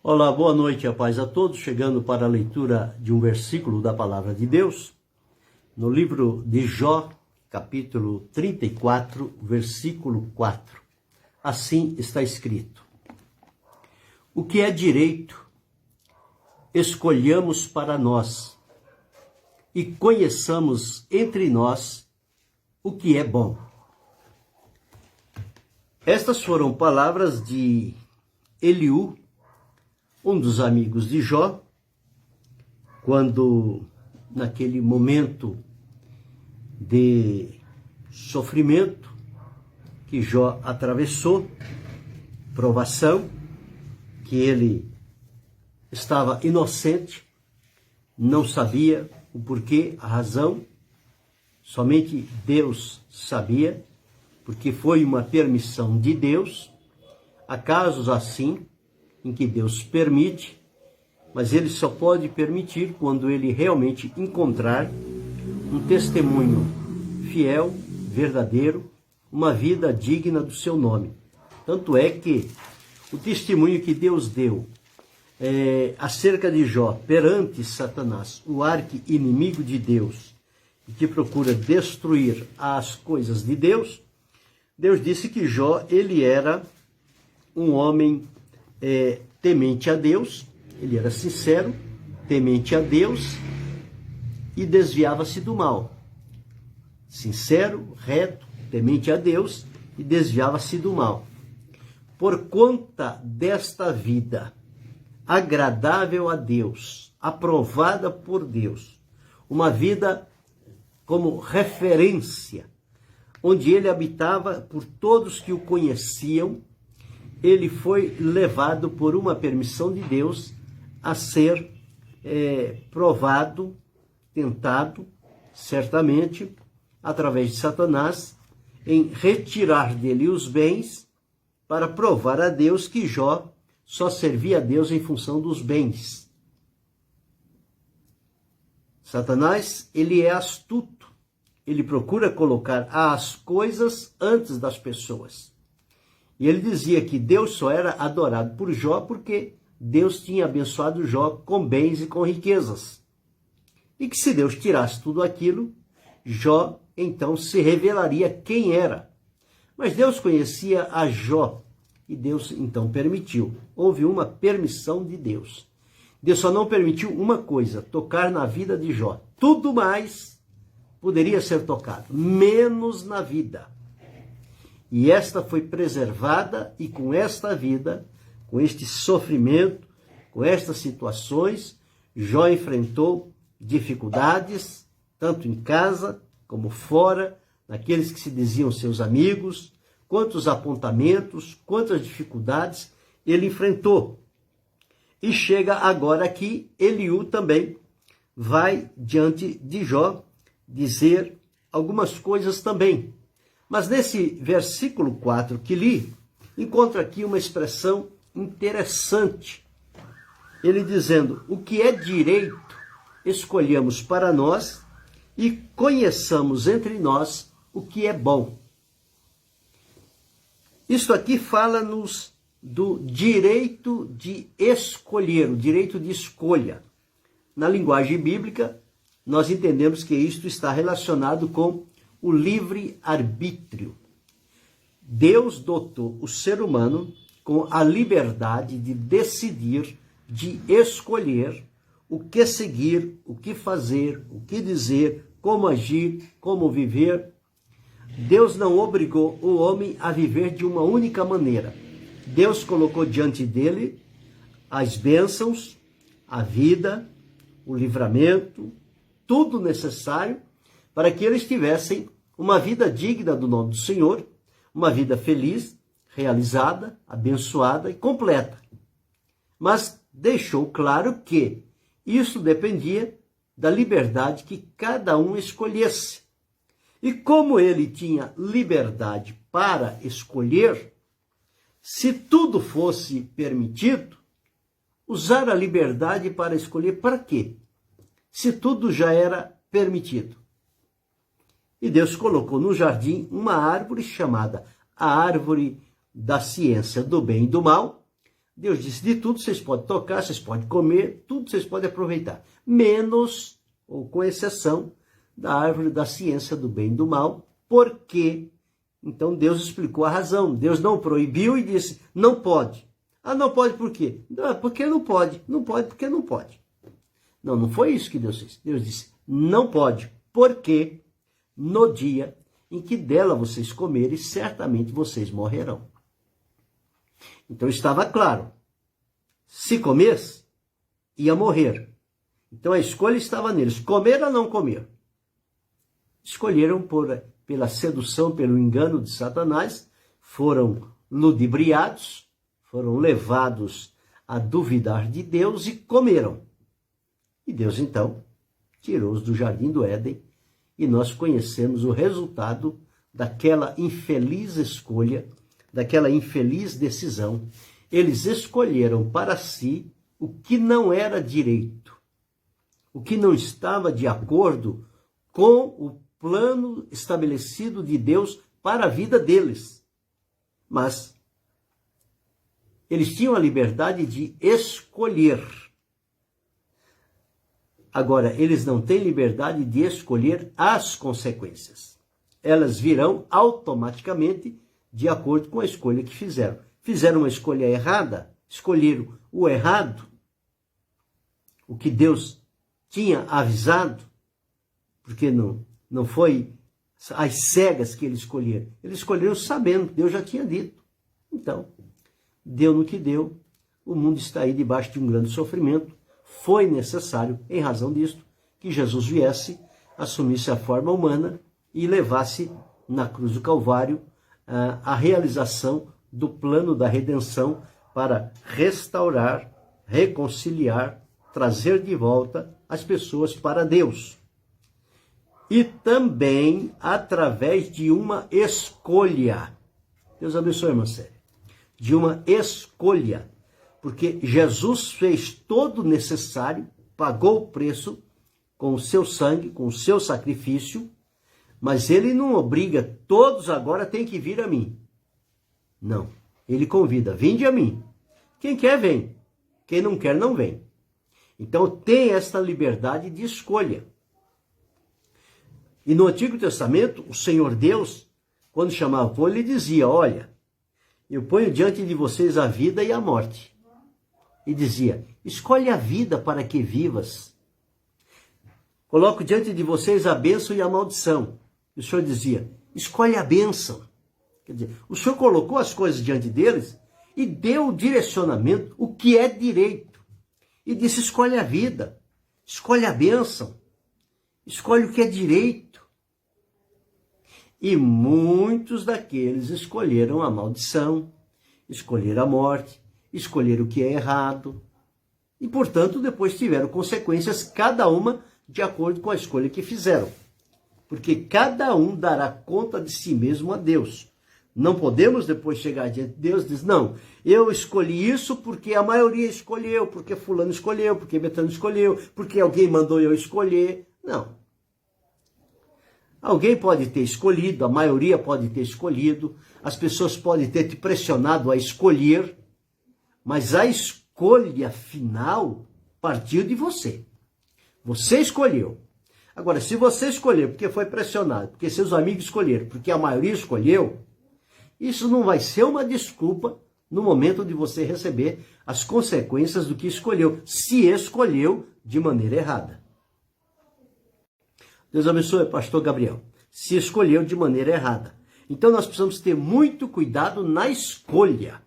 Olá, boa noite, a paz a todos. Chegando para a leitura de um versículo da Palavra de Deus, no livro de Jó, capítulo 34, versículo 4. Assim está escrito: o que é direito, escolhamos para nós, e conheçamos entre nós o que é bom. Estas foram palavras de Eliú, um dos amigos de Jó, quando, naquele momento de sofrimento que Jó atravessou, provação, que ele estava inocente, não sabia o porquê, a razão, somente Deus sabia, porque foi uma permissão de Deus. Há casos assim, em que Deus permite, mas ele só pode permitir quando ele realmente encontrar um testemunho fiel, verdadeiro, uma vida digna do seu nome. Tanto é que o testemunho que Deus deu acerca de Jó perante Satanás, o arqui-inimigo de Deus, que procura destruir as coisas de Deus, Deus disse que Jó, ele era um homem temente a Deus, ele era sincero, temente a Deus e desviava-se do mal. Sincero, reto, temente a Deus e desviava-se do mal. Por conta desta vida agradável a Deus, aprovada por Deus, uma vida como referência, onde ele habitava por todos que o conheciam, ele foi levado por uma permissão de Deus a ser provado, tentado, certamente, através de Satanás, em retirar dele os bens para provar a Deus que Jó só servia a Deus em função dos bens. Satanás, ele é astuto, ele procura colocar as coisas antes das pessoas. E ele dizia que Deus só era adorado por Jó porque Deus tinha abençoado Jó com bens e com riquezas. E que se Deus tirasse tudo aquilo, Jó então se revelaria quem era. Mas Deus conhecia a Jó e Deus então permitiu. Houve uma permissão de Deus. Deus só não permitiu uma coisa, tocar na vida de Jó. Tudo mais poderia ser tocado, menos na vida. E esta foi preservada, e com esta vida, com este sofrimento, com estas situações, Jó enfrentou dificuldades, tanto em casa como fora, naqueles que se diziam seus amigos, quantos apontamentos, quantas dificuldades ele enfrentou. E chega agora aqui, Eliú também vai diante de Jó dizer algumas coisas também. Mas nesse versículo 4 que li, encontro aqui uma expressão interessante. Ele dizendo: o que é direito, escolhamos para nós e conheçamos entre nós o que é bom. Isso aqui fala-nos do direito de escolher, o direito de escolha. Na linguagem bíblica, nós entendemos que isto está relacionado com o livre-arbítrio. Deus dotou o ser humano com a liberdade de decidir, de escolher o que seguir, o que fazer, o que dizer, como agir, como viver. Deus não obrigou o homem a viver de uma única maneira. Deus colocou diante dele as bênçãos, a vida, o livramento, tudo necessário para que eles tivessem uma vida digna do nome do Senhor, uma vida feliz, realizada, abençoada e completa. Mas deixou claro que isso dependia da liberdade que cada um escolhesse. E como ele tinha liberdade para escolher, se tudo fosse permitido, usar a liberdade para escolher para quê? Se tudo já era permitido. E Deus colocou no jardim uma árvore chamada a árvore da ciência do bem e do mal, Deus disse, de tudo vocês podem tocar, vocês podem comer, tudo vocês podem aproveitar, menos, ou com exceção, da árvore da ciência do bem e do mal. Por quê? Então Deus explicou a razão. Deus não proibiu e disse, não pode. Ah, não pode por quê? Não, porque não pode. Não pode porque não pode. Não, não foi isso que Deus fez. Deus disse, não pode, porque no dia em que dela vocês comerem, certamente vocês morrerão. Então estava claro, se comesse, ia morrer. Então a escolha estava neles, comer ou não comer. Escolheram pela sedução, pelo engano de Satanás, foram ludibriados, foram levados a duvidar de Deus e comeram. E Deus, então, tirou-os do jardim do Éden e nós conhecemos o resultado daquela infeliz escolha, daquela infeliz decisão. Eles escolheram para si o que não era direito, o que não estava de acordo com o plano estabelecido de Deus para a vida deles. Mas eles tinham a liberdade de escolher. Agora, eles não têm liberdade de escolher as consequências. Elas virão automaticamente de acordo com a escolha que fizeram. Fizeram uma escolha errada, escolheram o errado, o que Deus tinha avisado, porque não foi às cegas que eles escolheram. Eles escolheram sabendo que Deus já tinha dito. Então, deu no que deu. O mundo está aí debaixo de um grande sofrimento. Foi necessário, em razão disto, que Jesus viesse, assumisse a forma humana e levasse na cruz do Calvário a realização do plano da redenção para restaurar, reconciliar, trazer de volta as pessoas para Deus. E também através de uma escolha. Deus abençoe, irmã Célia. De uma escolha. Porque Jesus fez todo o necessário, pagou o preço com o seu sangue, com o seu sacrifício, mas ele não obriga, todos agora têm que vir a mim. Não, ele convida, vinde a mim. Quem quer, vem. Quem não quer, não vem. Então tem esta liberdade de escolha. E no Antigo Testamento, o Senhor Deus, quando chamava o povo, ele dizia, olha, eu ponho diante de vocês a vida e a morte. E dizia, escolhe a vida para que vivas. Coloco diante de vocês a bênção e a maldição. E o Senhor dizia, escolhe a bênção. Quer dizer, o Senhor colocou as coisas diante deles e deu o direcionamento, o que é direito. E disse, escolhe a vida, escolhe a bênção, escolhe o que é direito. E muitos daqueles escolheram a maldição, escolheram a morte, escolheram o que é errado. E, portanto, depois tiveram consequências, cada uma de acordo com a escolha que fizeram. Porque cada um dará conta de si mesmo a Deus. Não podemos depois chegar diante de Deus e dizer, não, eu escolhi isso porque a maioria escolheu, porque fulano escolheu, porque Betano escolheu, porque alguém mandou eu escolher. Não. Alguém pode ter escolhido, a maioria pode ter escolhido, as pessoas podem ter te pressionado a escolher, mas a escolha final partiu de você. Você escolheu. Agora, se você escolheu porque foi pressionado, porque seus amigos escolheram, porque a maioria escolheu, isso não vai ser uma desculpa no momento de você receber as consequências do que escolheu, se escolheu de maneira errada. Deus abençoe, pastor Gabriel. Se escolheu de maneira errada. Então nós precisamos ter muito cuidado na escolha.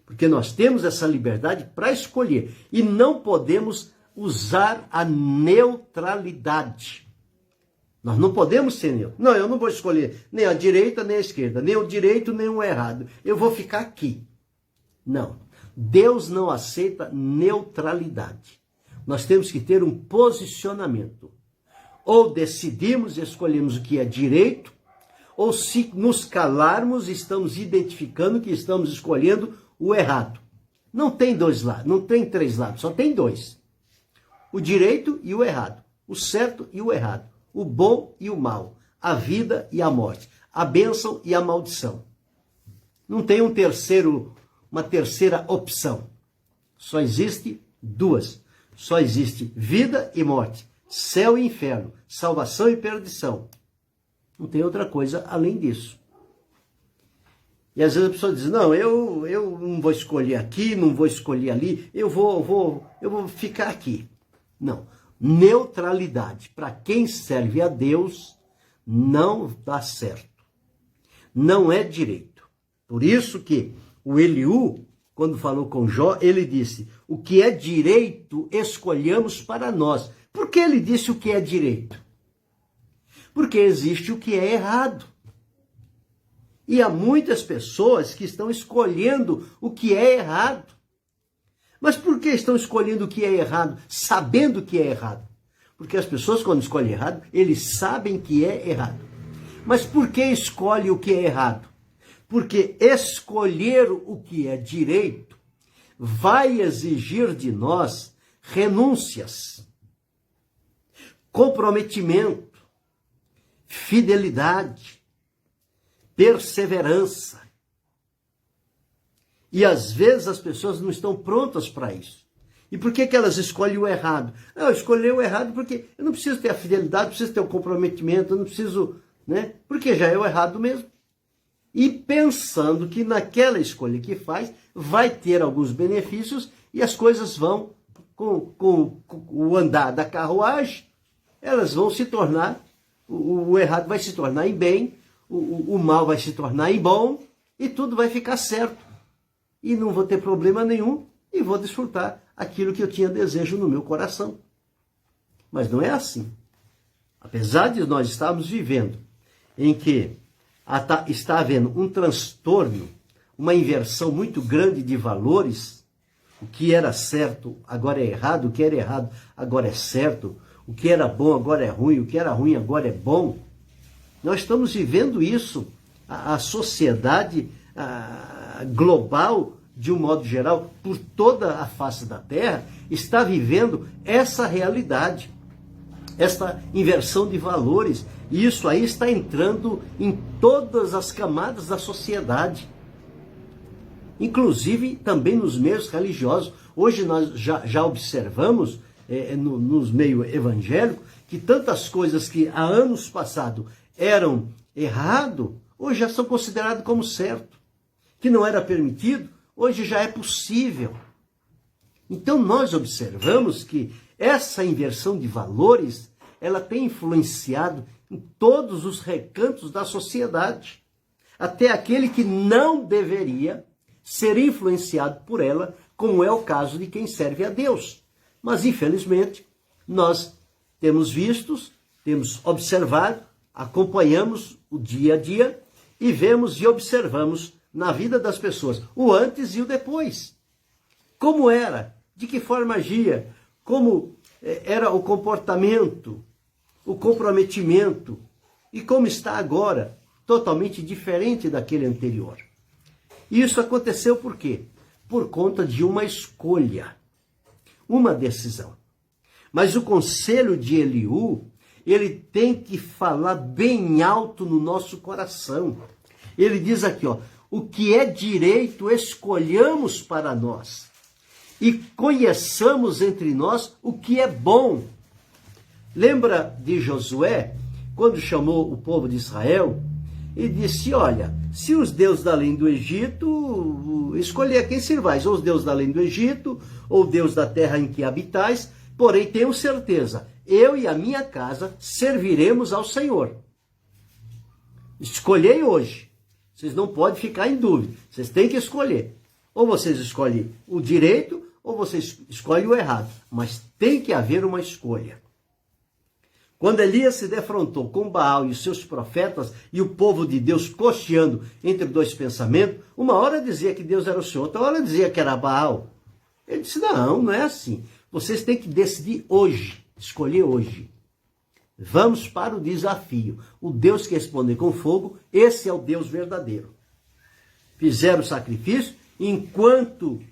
Porque nós temos essa liberdade para escolher. E não podemos usar a neutralidade. Nós não podemos ser neutros. Não, eu não vou escolher nem a direita nem a esquerda, nem o direito nem o errado. Eu vou ficar aqui. Não. Deus não aceita neutralidade. Nós temos que ter um posicionamento. Ou decidimos e escolhemos o que é direito, ou se nos calarmos, estamos identificando que estamos escolhendo o errado. Não tem dois lados, não tem três lados, só tem dois. O direito e o errado, o certo e o errado, o bom e o mal, a vida e a morte, a bênção e a maldição. Não tem um terceiro uma terceira opção. Só existe duas. Só existe vida e morte, céu e inferno, salvação e perdição. Não tem outra coisa além disso. E às vezes a pessoa diz, não, eu não vou escolher aqui, não vou escolher ali, eu vou ficar aqui. Não. Neutralidade. Para quem serve a Deus, não dá certo. Não é direito. Por isso que o Eliú, quando falou com Jó, ele disse, o que é direito, escolhamos para nós. Por que ele disse o que é direito? Porque existe o que é errado. E há muitas pessoas que estão escolhendo o que é errado. Mas por que estão escolhendo o que é errado, sabendo o que é errado? Porque as pessoas, quando escolhem errado, eles sabem que é errado. Mas por que escolhe o que é errado? Porque escolher o que é direito vai exigir de nós renúncias, comprometimento, fidelidade, perseverança. E às vezes as pessoas não estão prontas para isso. E por que elas escolhem o errado? Não, eu escolhi o errado porque eu não preciso ter a fidelidade, não preciso ter o comprometimento, eu não preciso, né? Porque já é o errado mesmo. E pensando que naquela escolha que faz, vai ter alguns benefícios e as coisas vão, com o andar da carruagem, elas vão se tornar, o errado vai se tornar em bem, o mal vai se tornar em bom e tudo vai ficar certo. E não vou ter problema nenhum e vou desfrutar aquilo que eu tinha desejo no meu coração. Mas não é assim. Apesar de nós estarmos vivendo em que está havendo um transtorno, uma inversão muito grande de valores, o que era certo agora é errado, o que era errado agora é certo, o que era bom agora é ruim, o que era ruim agora é bom. Nós estamos vivendo isso, a sociedade global, de um modo geral, por toda a face da Terra, está vivendo essa realidade, essa inversão de valores. E isso aí está entrando em todas as camadas da sociedade, inclusive também nos meios religiosos. Hoje nós já observamos, nos meios evangélicos, que tantas coisas que há anos passados eram errado, hoje já são consideradas como certo. Que não era permitido, hoje já é possível. Então nós observamos que essa inversão de valores, ela tem influenciado em todos os recantos da sociedade. Até aquele que não deveria ser influenciado por ela, como é o caso de quem serve a Deus. Mas infelizmente, nós temos visto, temos observado, acompanhamos o dia a dia e vemos e observamos na vida das pessoas o antes e o depois. Como era, de que forma agia, como era o comportamento, o comprometimento e como está agora, totalmente diferente daquele anterior. E isso aconteceu por quê? Por conta de uma escolha, uma decisão. Mas o conselho de Eliú, ele tem que falar bem alto no nosso coração. Ele diz aqui, ó, o que é direito escolhamos para nós e conheçamos entre nós o que é bom. Lembra de Josué, quando chamou o povo de Israel e disse, olha, se os deuses da além do Egito, escolher a quem servais, ou os deuses da além do Egito, ou o Deus da terra em que habitais, porém tenho certeza, eu e a minha casa serviremos ao Senhor. Escolhei hoje. Vocês não podem ficar em dúvida. Vocês têm que escolher. Ou vocês escolhem o direito, ou vocês escolhem o errado. Mas tem que haver uma escolha. Quando Elias se defrontou com Baal e os seus profetas e o povo de Deus cocheando entre dois pensamentos, uma hora dizia que Deus era o Senhor, outra hora dizia que era Baal. Ele disse, não é assim. Vocês têm que decidir hoje, escolher hoje. Vamos para o desafio. O Deus que responde com fogo, esse é o Deus verdadeiro. Fizeram o sacrifício, enquanto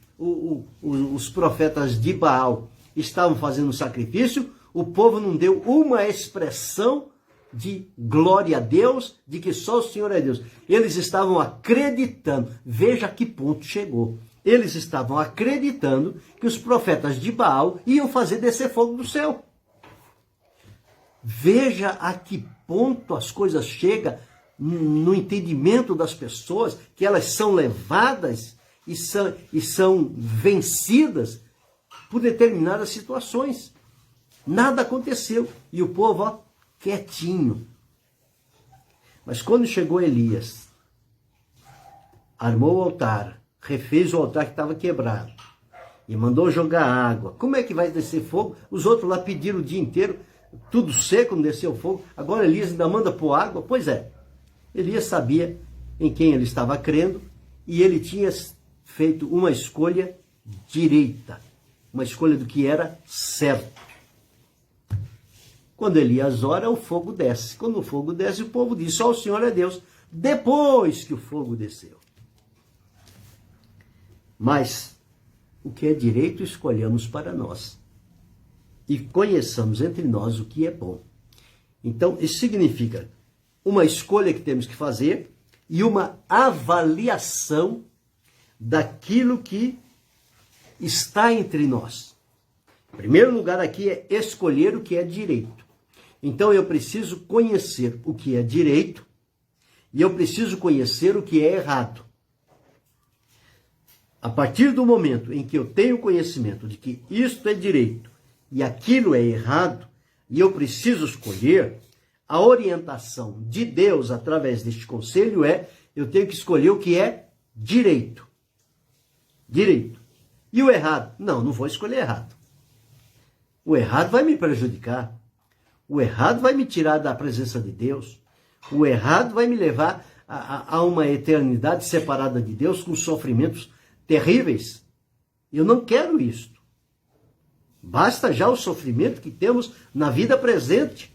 os profetas de Baal estavam fazendo o sacrifício, o povo não deu uma expressão de glória a Deus, de que só o Senhor é Deus. Eles estavam acreditando. Veja a que ponto chegou. eles estavam acreditando que os profetas de Baal iam fazer descer fogo do céu. Veja a que ponto as coisas chegam no entendimento das pessoas, que elas são levadas e são vencidas por determinadas situações. Nada aconteceu. E o povo, ó, quietinho. Mas quando chegou Elias, armou o altar, refez o altar que estava quebrado e mandou jogar água. Como é que vai descer fogo? Os outros lá pediram o dia inteiro, tudo seco, não desceu fogo. Agora Elias ainda manda pôr água? Pois é. Elias sabia em quem ele estava crendo e ele tinha feito uma escolha direita, uma escolha do que era certo. Quando Elias ora, o fogo desce. Quando o fogo desce, o povo diz: só o Senhor é Deus. Depois que o fogo desceu. Mas o que é direito escolhamos para nós. E conheçamos entre nós o que é bom. Então, isso significa uma escolha que temos que fazer e uma avaliação daquilo que está entre nós. Em primeiro lugar aqui é escolher o que é direito. Então eu preciso conhecer o que é direito e eu preciso conhecer o que é errado. A partir do momento em que eu tenho conhecimento de que isto é direito e aquilo é errado, e eu preciso escolher, a orientação de Deus através deste conselho é: eu tenho que escolher o que é direito. Direito. E o errado? Não vou escolher errado. O errado vai me prejudicar. O errado vai me tirar da presença de Deus. O errado vai me levar a uma eternidade separada de Deus com sofrimentos terríveis. Eu não quero isto. Basta já o sofrimento que temos na vida presente.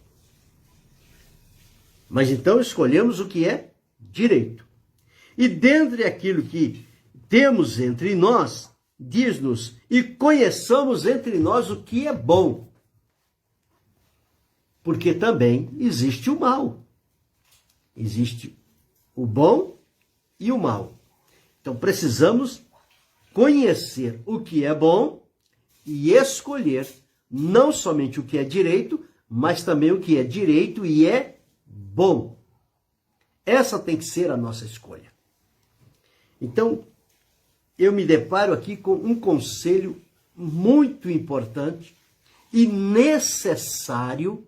Mas então escolhemos o que é direito. E dentre aquilo que temos entre nós, diz-nos: e conheçamos entre nós o que é bom. Porque também existe o mal. Existe o bom e o mal. Então precisamos conhecer o que é bom e escolher não somente o que é direito, mas também o que é direito e é bom. Essa tem que ser a nossa escolha. Então, eu me deparo aqui com um conselho muito importante e necessário,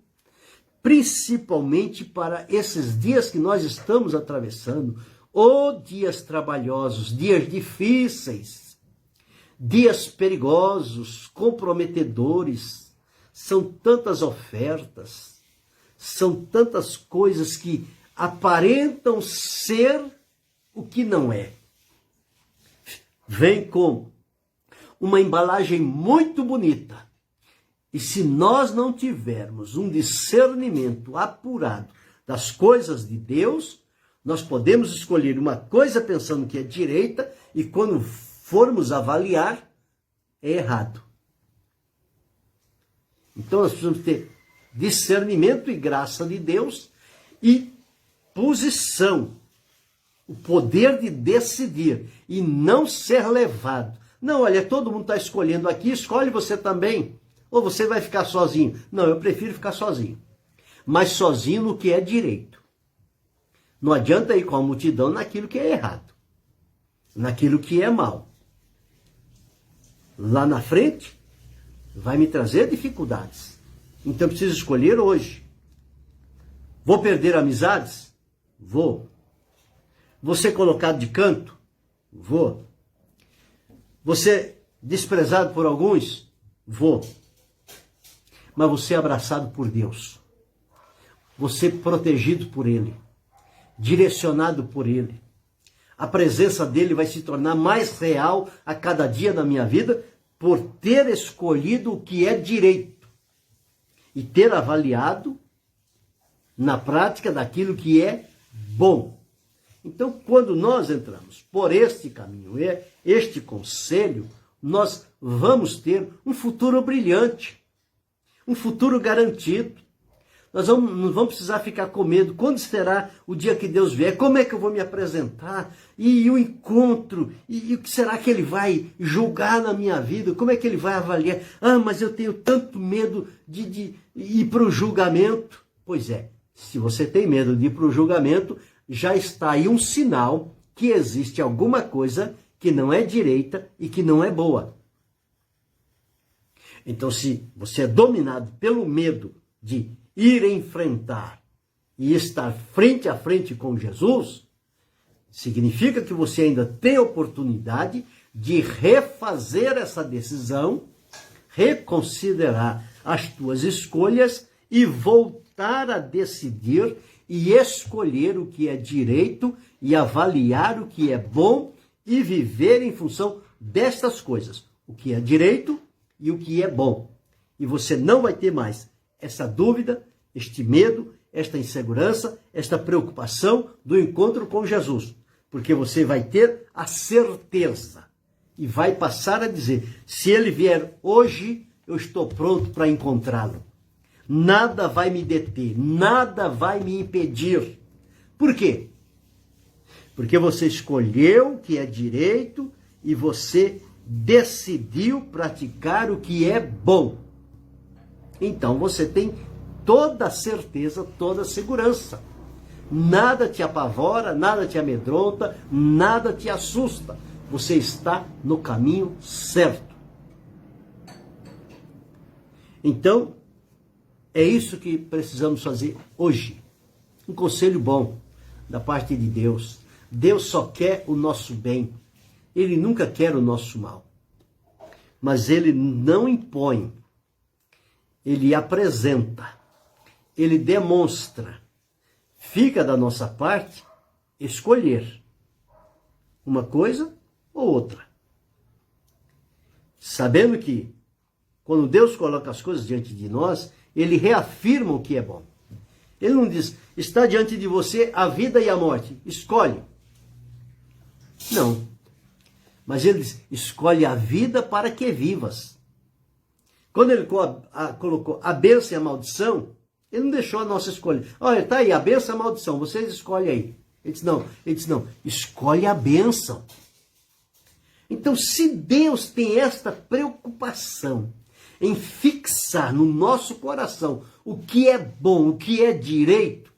principalmente para esses dias que nós estamos atravessando, ou dias trabalhosos, dias difíceis, dias perigosos, comprometedores. São tantas ofertas, são tantas coisas que aparentam ser o que não é. Vem com uma embalagem muito bonita. E se nós não tivermos um discernimento apurado das coisas de Deus, nós podemos escolher uma coisa pensando que é direita e quando formos avaliar, é errado. Então nós precisamos ter discernimento e graça de Deus e posição. O poder de decidir e não ser levado. Não, olha, todo mundo está escolhendo aqui, escolhe você também. Ou você vai ficar sozinho. Não, eu prefiro ficar sozinho. Mas sozinho no que é direito. Não adianta ir com a multidão naquilo que é errado. Naquilo que é mal. Lá na frente, vai me trazer dificuldades. Então eu preciso escolher hoje. Vou perder amizades? Vou. Vou ser colocado de canto? Vou. Vou ser desprezado por alguns? Vou. Mas vou ser abraçado por Deus. Vou ser protegido por Ele. Direcionado por Ele. A presença dEle vai se tornar mais real a cada dia da minha vida por ter escolhido o que é direito. E ter avaliado na prática daquilo que é bom. Então, quando nós entramos por este caminho, este conselho, nós vamos ter um futuro brilhante, um futuro garantido. Nós não vamos precisar ficar com medo. Quando será o dia que Deus vier? Como é que eu vou me apresentar? E o encontro? E o que será que Ele vai julgar na minha vida? Como é que Ele vai avaliar? Ah, mas eu tenho tanto medo de ir para o julgamento. Pois é, se você tem medo de ir para o julgamento, já está aí um sinal que existe alguma coisa que não é direita e que não é boa. Então, se você é dominado pelo medo de ir enfrentar e estar frente a frente com Jesus, significa que você ainda tem oportunidade de refazer essa decisão, reconsiderar as tuas escolhas e voltar a decidir e escolher o que é direito e avaliar o que é bom e viver em função destas coisas, o que é direito e o que é bom. E você não vai ter mais essa dúvida, este medo, esta insegurança, esta preocupação do encontro com Jesus. Porque você vai ter a certeza e vai passar a dizer, se Ele vier hoje, eu estou pronto para encontrá-lo. Nada vai me deter, nada vai me impedir. Por quê? Porque você escolheu o que é direito e você decidiu praticar o que é bom. Então você tem toda a certeza, toda a segurança. Nada te apavora, nada te amedronta, nada te assusta. Você está no caminho certo. Então, é isso que precisamos fazer hoje. Um conselho bom da parte de Deus. Deus só quer o nosso bem. Ele nunca quer o nosso mal. Mas Ele não impõe. Ele apresenta. Ele demonstra. Fica da nossa parte escolher uma coisa ou outra. Sabendo que quando Deus coloca as coisas diante de nós, Ele reafirma o que é bom. Ele não diz, está diante de você a vida e a morte, escolhe. Não. Mas Ele diz, escolhe a vida para que vivas. Quando Ele colocou a bênção e a maldição, Ele não deixou a nossa escolha. Olha, está aí a bênção e a maldição, vocês escolhem aí. Ele disse, não, escolhe a bênção. Então, se Deus tem esta preocupação em fixar no nosso coração o que é bom, o que é direito,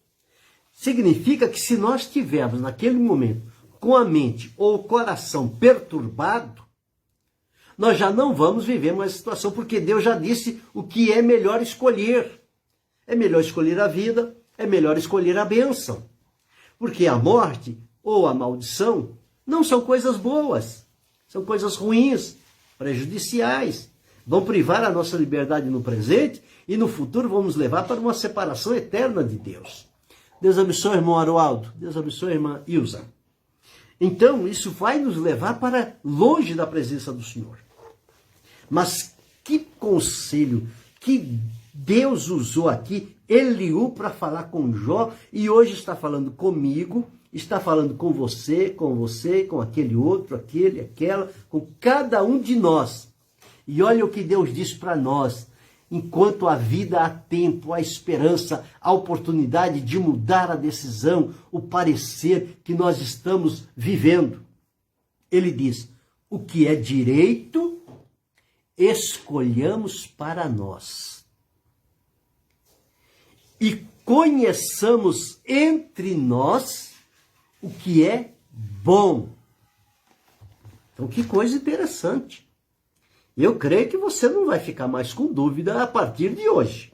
significa que se nós estivermos naquele momento com a mente ou o coração perturbado, nós já não vamos viver mais a situação, porque Deus já disse o que é melhor escolher. É melhor escolher a vida, é melhor escolher a bênção. Porque a morte ou a maldição não são coisas boas, são coisas ruins, prejudiciais. Vão privar a nossa liberdade no presente e no futuro vão nos levar para uma separação eterna de Deus. Deus abençoe, irmão Aroaldo. Deus abençoe, irmã Ilza. Então, isso vai nos levar para longe da presença do Senhor. Mas que conselho que Deus usou aqui, Eliú, para falar com Jó, e hoje está falando comigo, está falando com você, com aquele outro, aquele, aquela, com cada um de nós. E olha o que Deus diz para nós. Enquanto a vida há tempo, há esperança, há oportunidade de mudar a decisão, o parecer que nós estamos vivendo. Ele diz, o que é direito, escolhamos para nós. E conheçamos entre nós o que é bom. Então, que coisa interessante. Eu creio que você não vai ficar mais com dúvida a partir de hoje.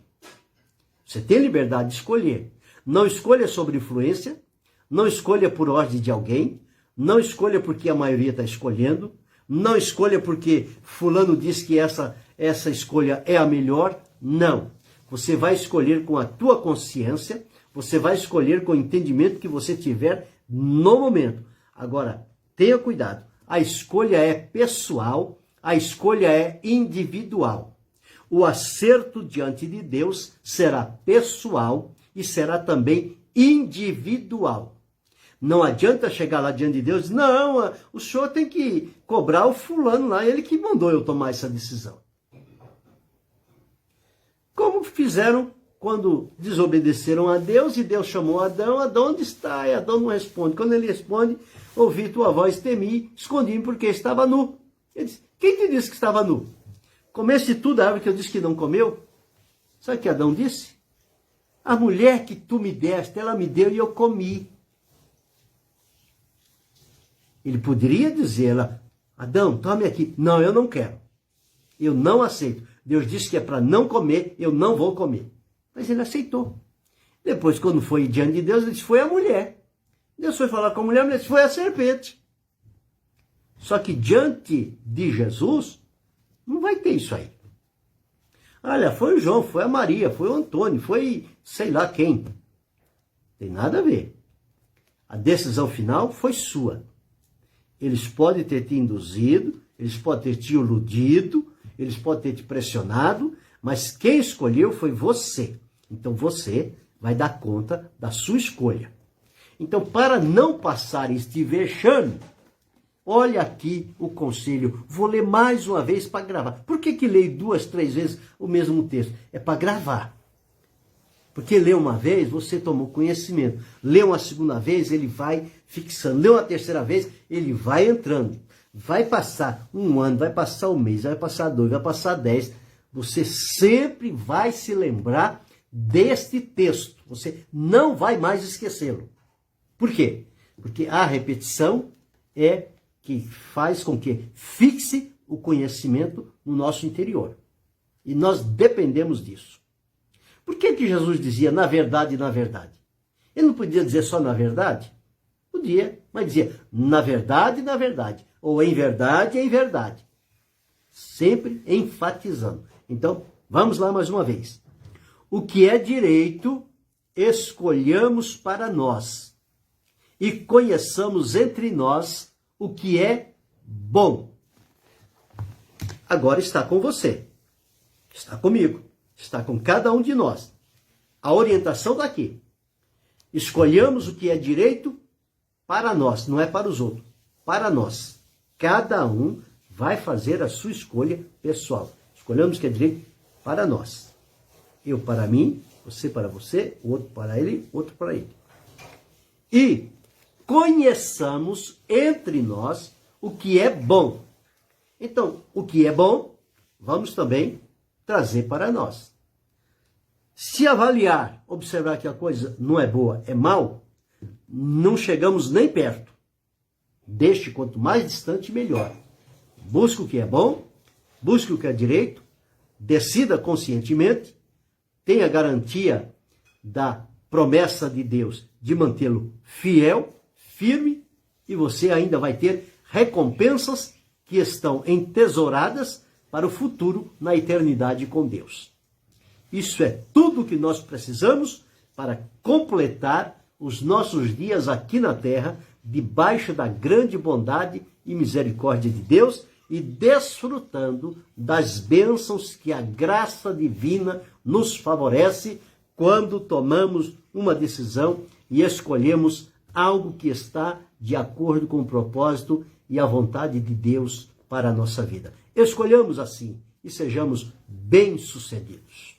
Você tem liberdade de escolher. Não escolha sobre influência, não escolha por ordem de alguém, não escolha porque a maioria está escolhendo, não escolha porque fulano diz que essa escolha é a melhor. Não. Você vai escolher com a tua consciência, você vai escolher com o entendimento que você tiver no momento. Agora, tenha cuidado. A escolha é pessoal, a escolha é individual. O acerto diante de Deus será pessoal e será também individual. Não adianta chegar lá diante de Deus e dizer, não, o senhor tem que cobrar o fulano lá, ele que mandou eu tomar essa decisão. Como fizeram quando desobedeceram a Deus, e Deus chamou Adão, Adão, onde está? E Adão não responde. Quando ele responde, ouvi tua voz, temi, escondi-me porque estava nu. Ele disse, quem te disse que estava nu? Comeste tudo a árvore que eu disse que não comeu? Sabe o que Adão disse? A mulher que tu me deste, ela me deu e eu comi. Ele poderia dizer, Adão, tome aqui. Não, eu não quero. Eu não aceito. Deus disse que é para não comer, eu não vou comer. Mas ele aceitou. Depois, quando foi diante de Deus, ele disse, foi a mulher. Deus foi falar com a mulher disse, foi a serpente. Só que diante de Jesus, não vai ter isso aí. Olha, foi o João, foi a Maria, foi o Antônio, foi sei lá quem. Tem nada a ver. A decisão final foi sua. Eles podem ter te induzido, eles podem ter te iludido, eles podem ter te pressionado, mas quem escolheu foi você. Então você vai dar conta da sua escolha. Então, para não passar este vexame, olha aqui o conselho. Vou ler mais uma vez para gravar. Por que leio 2, 3 vezes o mesmo texto? É para gravar. Porque lê uma vez, você tomou conhecimento. Lê uma segunda vez, ele vai fixando. Lê uma terceira vez, ele vai entrando. Vai passar um ano, vai passar um mês, vai passar 2, vai passar 10. Você sempre vai se lembrar deste texto. Você não vai mais esquecê-lo. Por quê? Porque a repetição é que faz com que fixe o conhecimento no nosso interior. E nós dependemos disso. Por que Jesus dizia na verdade, na verdade? Ele não podia dizer só na verdade? Podia, mas dizia na verdade, na verdade. Ou em verdade, em verdade. Sempre enfatizando. Então, vamos lá mais uma vez. O que é direito, escolhamos para nós. E conheçamos entre nós o que é bom. Agora está com você. Está comigo. Está com cada um de nós. A orientação está aqui. Escolhamos o que é direito para nós, não é para os outros. Para nós. Cada um vai fazer a sua escolha pessoal. Escolhamos o que é direito para nós. Eu para mim, você para você, o outro para ele, outro para ele. E conheçamos entre nós o que é bom. Então, o que é bom, vamos também trazer para nós. Se avaliar, observar que a coisa não é boa, é mal, não chegamos nem perto. Deixe quanto mais distante, melhor. Busque o que é bom, busque o que é direito, decida conscientemente, tenha garantia da promessa de Deus de mantê-lo fiel, firme, e você ainda vai ter recompensas que estão entesouradas para o futuro na eternidade com Deus. Isso é tudo o que nós precisamos para completar os nossos dias aqui na terra, debaixo da grande bondade e misericórdia de Deus e desfrutando das bênçãos que a graça divina nos favorece quando tomamos uma decisão e escolhemos algo que está de acordo com o propósito e a vontade de Deus para a nossa vida. Escolhamos assim e sejamos bem-sucedidos.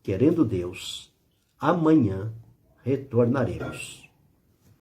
Querendo Deus, amanhã retornaremos.